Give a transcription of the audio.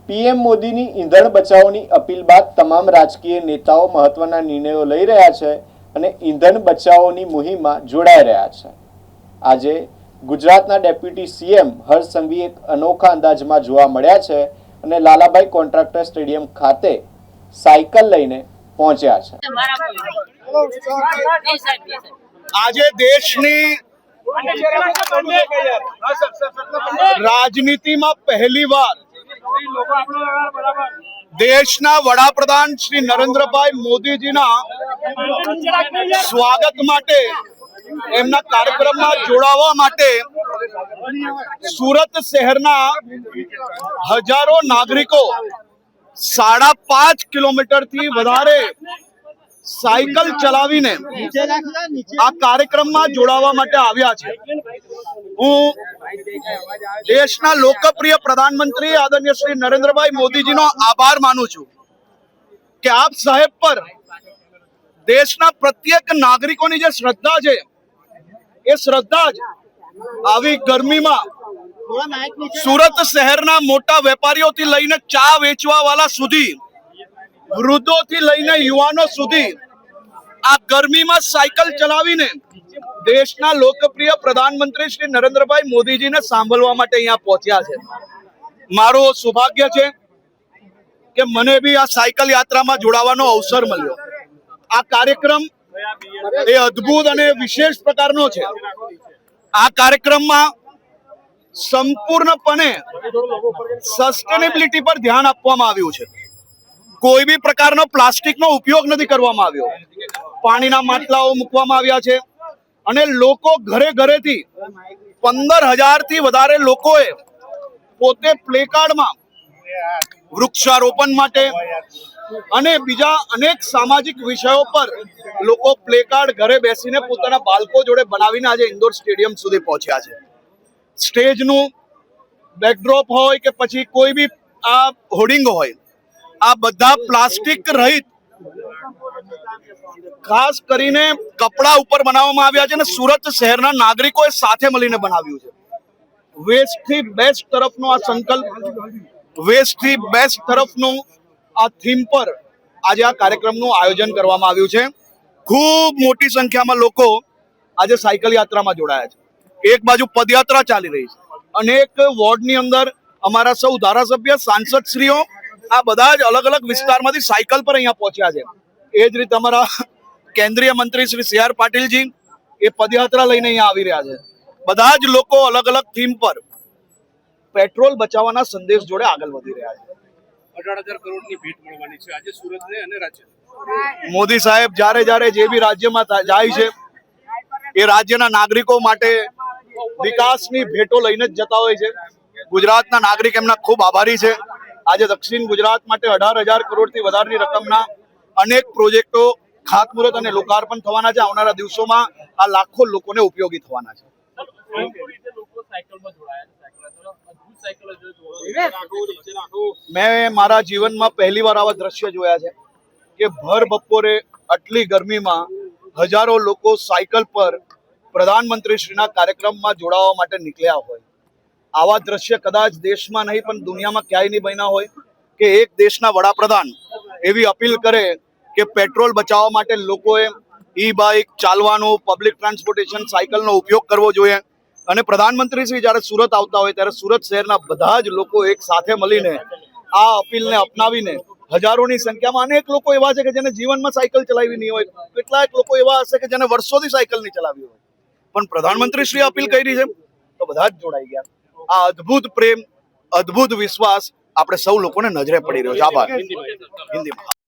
PM મોદીની ઈંધણ બચાવોની appeal બાદ તમામ રાજકીય નેતાઓ મહત્વના નિર્ણયો લઈ રહ્યા છે અને ઈંધણ બચાવોની મુહિમમાં જોડાઈ રહ્યા છે। આજે ગુજરાતના ડેપ્યુટી સીએમ હર્ષ સંઘવી એક અનોખા અંદાજમાં જોવા મળ્યા છે અને લાલાભાઈ કોન્ટ્રાક્ટર સ્ટેડિયમ ખાતે સાયકલ લઈને પહોંચ્યા છે। આજે દેશની રાજનીતિમાં પહેલીવાર દેશના વડાપ્રધાન શ્રી નરેન્દ્રભાઈ મોદીજીના સ્વાગત માટે એમના કાર્યક્રમમાં જોડાવા માટે સુરત શહેરના હજારો નાગરિકો 5.5 કિલોમીટરથી વધારે સાયકલ ચલાવીને આ કાર્યક્રમમાં જોડાવા માટે આવ્યા છે। હું દેશના લોકપ્રિય પ્રધાનમંત્રી આદરણીય શ્રી નરેન્દ્રભાઈ મોદીજીનો આભાર માનું છું કે આપ સાહેબ પર દેશના પ્રત્યેક નાગરિકોની જે શ્રદ્ધા છે એ શ્રદ્ધા જ આવી ગરમીમાં સુરત શહેરના મોટા વેપારીઓથી લઈને ચા વેચવા વાળા સુધી, વૃદ્ધોથી લઈને યુવાનો સુધી આ ગરમીમાં સાયકલ ચલાવીને દેશના લોકપ્રિય પ્રધાનમંત્રી શ્રી નરેન્દ્રભાઈ મોદીજીને સાંભળવા માટે અહીંયા પહોંચ્યા છે। મારું સૌભાગ્ય છે કે મને બી આ સાયકલ યાત્રામાં જોડાવાનો અવસર મળ્યો। આ કાર્યક્રમ એ અદ્ભુત અને વિશેષ પ્રકારનો છે। આ કાર્યક્રમમાં સંપૂર્ણપણે સસ્ટેનેબિલિટી પર ધ્યાન આપવામાં આવ્યું છે। કોઈ બી પ્રકારનો પ્લાસ્ટિકનો ઉપયોગ નથી કરવામાં આવ્યો। પાણીના માટલાઓ મૂકવામાં આવ્યા છે અને લોકો ઘરે ઘરેથી 15,000 થી વધારે લોકોએ પોતે પ્લેકાર્ડમાં વૃક્ષારોપણ માટે અને બીજા અનેક સામાજિક વિષયો પર લોકો પ્લેકાર્ડ ઘરે બેસીને પોતાના બાળકો જોડે બનાવીને આજે ઇન્ડોર સ્ટેડિયમ સુધી પહોંચ્યા છે। સ્ટેજનું બેકડ્રોપ હોય કે પછી કોઈ બી આ હોર્ડિંગ હોય, આ બધા પ્લાસ્ટિક રહિત ખાસ કરીને કપડા ઉપર બનાવવામાં આવ્યા છે અને સુરત શહેરના નાગરિકોએ સાથે મળીને બનાવ્યું છે। વેસ્ટ થી બેસ્ટ તરફનો આ સંકલ્પ, વેસ્ટ થી બેસ્ટ તરફનું આ થીમ પર આજે આ કાર્યક્રમનું આયોજન કરવામાં આવ્યું છે। ખૂબ મોટી સંખ્યામાં લોકો આજે સાયકલ યાત્રામાં જોડાયા છે। એક બાજુ પદયાત્રા ચાલી રહી છે, અનેક વોર્ડની અંદર અમારા સૌ ધારાસભ્ય, સાંસદશ્રીઓ આ બધા જ અલગ અલગ વિસ્તારમાંથી સાયકલ પર અહીંયા પહોંચ્યા છે। એ જ રીતે અમારા કેન્દ્રીય મંત્રી શ્રી CR પાટીલજી એ પદયાત્રા લઈને અહીંયા આવી રહ્યા છે। બધા જ લોકો અલગ અલગ થીમ પર પેટ્રોલ બચાવવાના સંદેશ જોડે આગળ વધી રહ્યા છે। 18,000 કરોડની ભેટ મળવાની છે આજે સુરતને અને રાજ્ય। મોદી સાહેબ જ્યારે જ્યારે જે બી રાજ્યમાં જાય છે એ રાજ્યના નાગરિકો માટે વિકાસની ભેટો લઈને જ જતા હોય છે। ગુજરાતના નાગરિક એમના ખૂબ આભારી છે। આજે દક્ષિણ ગુજરાત માટે 18,000 કરોડથી વધારેની રકમના અનેક પ્રોજેક્ટો ખાતમુહૂર્ત અને લોકાર્પણ થવાના છે। આવનારા દિવસોમાં આ લાખો લોકોને ઉપયોગી થવાના છે। મેં મારા જીવનમાં પહેલીવાર આવા દ્રશ્ય જોયા છે કે ભર બપોરે આટલી ગરમીમાં હજારો લોકો સાયકલ પર પ્રધાનમંત્રીશ્રીના કાર્યક્રમમાં જોડાવા માટે નીકળ્યા હોય। આવા દ્રશ્ય કદાચ દેશમાં નહીં પણ દુનિયામાં ક્યાંય નહીં બન્યા હોય કે એક દેશના વડાપ્રધાન એવી અપીલ કરે કે પેટ્રોલ બચાવવા માટે લોકોએ ઈ-બાઇક, ચાલવાનું, પબ્લિક ટ્રાન્સપોર્ટેશન, સાયકલનો ઉપયોગ કરવો જોઈએ। અને પ્રધાનમંત્રી શ્રી જ્યારે સુરત આવતા હોય ત્યારે સુરત શહેરના બધા જ લોકો એક સાથે મળીને આ અપીલને અપનાવીને હજારોની સંખ્યામાં અનેક લોકો એવા છે કે જેને જીવનમાં સાયકલ ચલાવી નહીં હોય, કેટલાક લોકો એવા હશે કે જેને વર્ષોથી સાયકલ નહીં ચલાવી હોય, પણ પ્રધાનમંત્રી શ્રી અપીલ કરી છે તો બધા જ જોડાઈ ગયા। આ અદ્ભુત પ્રેમ, અદ્ભુત વિશ્વાસ આપણે સૌ લોકોને નજરે પડી રહ્યો છે। આભાર। હિન્દીમાં